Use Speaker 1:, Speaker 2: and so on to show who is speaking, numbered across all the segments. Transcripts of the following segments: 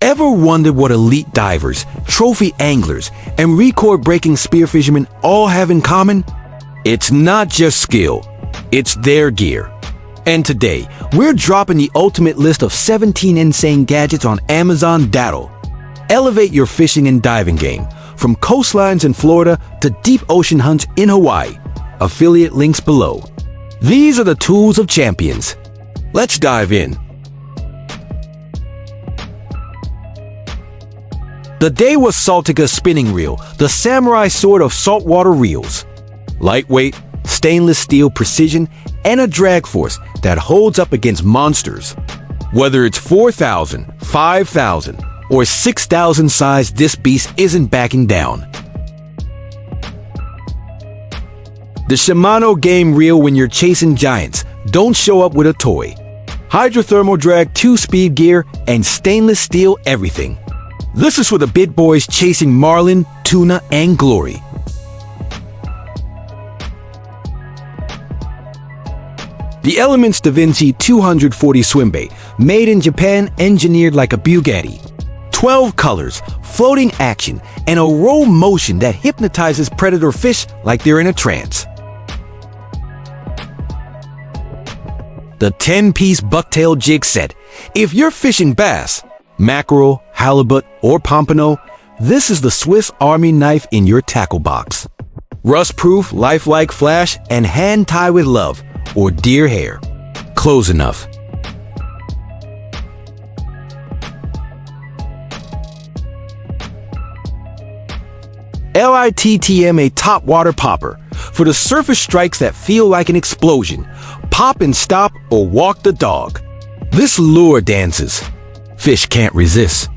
Speaker 1: Ever wondered what elite divers, trophy anglers, and record-breaking spearfishermen all have in common? It's not just skill, it's their gear. And today, we're dropping the ultimate list of 17 insane gadgets on Amazon Daddle. Elevate your fishing and diving game, from coastlines in Florida to deep ocean hunts in Hawaii. Affiliate links below. These are the tools of champions. Let's dive in. The Daiwa Saltiga spinning reel, the samurai sword of saltwater reels. Lightweight, stainless steel precision, and a drag force that holds up against monsters. Whether it's 4,000, 5,000, or 6,000 size, this beast isn't backing down. The Shimano game reel when you're chasing giants. Don't show up with a toy. Hydrothermal drag, 2-speed gear, and stainless steel everything. This is for the big boys chasing marlin, tuna, and glory. The Elements Davinci 240 Swimbait, made in Japan, engineered like a Bugatti. 12 colors, floating action, and a roll motion that hypnotizes predator fish like they're in a trance. The 10-piece Bucktail jig set. If you're fishing bass, mackerel, halibut, or pompano, this is the Swiss Army knife in your tackle box. Rust-proof, lifelike flash, and hand tie with love, or deer hair. Close enough. LITTMA Topwater Popper, for the surface strikes that feel like an explosion. Pop and stop or walk the dog. This lure dances. Fish can't resist.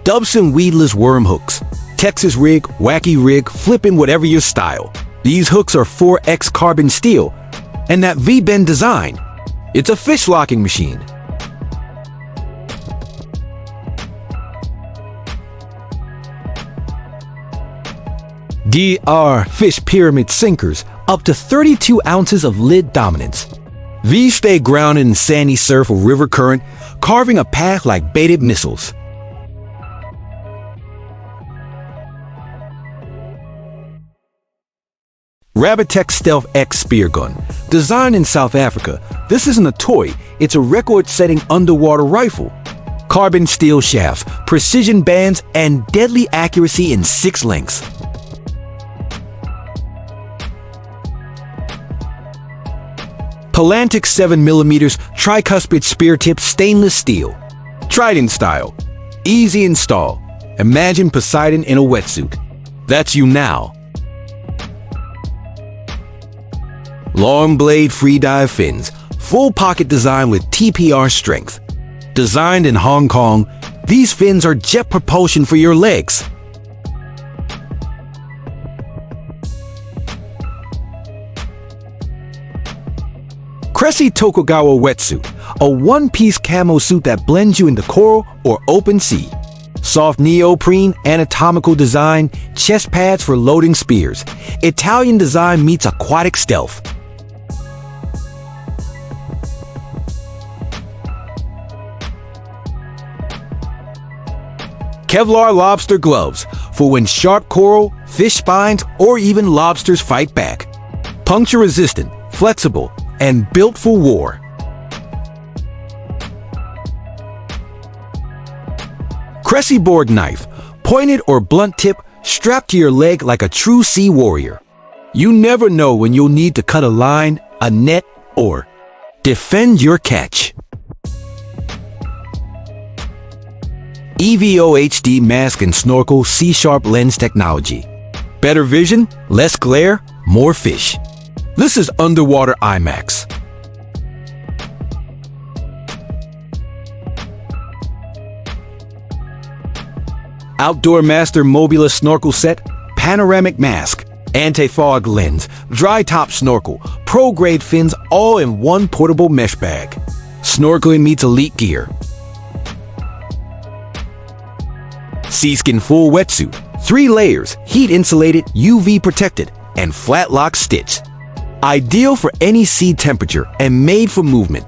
Speaker 1: Dovesun Weedless worm hooks. Texas rig, wacky rig, flipping whatever your style. These hooks are 4X carbon steel, and that V-bend design. It's a fish locking machine. DR Fish Pyramid Sinkers, up to 32 ounces of lid dominance. These stay grounded in sandy surf or river current, carving a path like baited missiles. Rabitech Stealth X Speargun, designed in South Africa. This isn't a toy, it's a record-setting underwater rifle. Carbon steel shafts, precision bands, and deadly accuracy in 6 lengths. Palantic 7mm Tricuspid Speartip stainless steel. Trident style. Easy install. Imagine Poseidon in a wetsuit. That's you now. Long blade Freedive fins. Full pocket design with TPR strength. Designed in Hong Kong, these fins are jet propulsion for your legs. Cressy Tokugawa Wetsuit, a one-piece camo suit that blends you into coral or open sea. Soft neoprene, anatomical design, chest pads for loading spears. Italian design meets aquatic stealth. Kevlar lobster gloves, for when sharp coral, fish spines, or even lobsters fight back. Puncture resistant, flexible, and built for war. Cressy board knife, pointed or blunt tip, strapped to your leg like a true sea warrior. You never know when you'll need to cut a line, a net, or defend your catch. EVO HD mask and snorkel C-sharp lens technology. Better vision, less glare, more fish. This is Underwater IMAX. Outdoor Master Mobula snorkel set, panoramic mask, anti-fog lens, dry top snorkel, pro-grade fins, all in one portable mesh bag. Snorkeling meets elite gear. Seaskin full wetsuit, 3 layers, heat insulated, UV protected, and flat lock stitch. Ideal for any sea temperature and made for movement.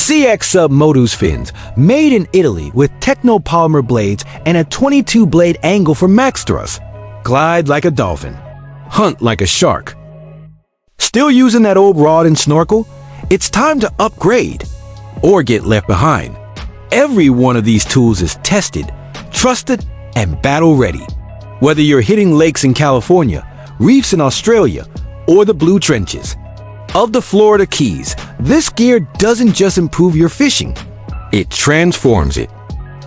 Speaker 1: CX Sub Modus fins, made in Italy with technopolymer blades and a 22-blade angle for max thrust. Glide like a dolphin. Hunt like a shark. Still using that old rod and snorkel? It's time to upgrade or get left behind. Every one of these tools is tested, trusted, and battle ready. Whether you're hitting lakes in California, reefs in Australia, or the blue trenches of the Florida Keys, this gear doesn't just improve your fishing, it transforms it.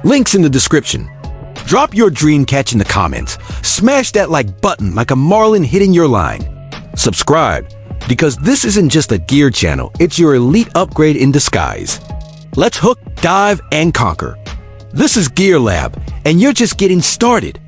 Speaker 1: Links in the description. Drop your dream catch in the comments. Smash that like button like a marlin hitting your line. Subscribe, because this isn't just a gear channel, it's your elite upgrade in disguise. Let's hook, dive, and conquer. This is Gear Lab, and you're just getting started.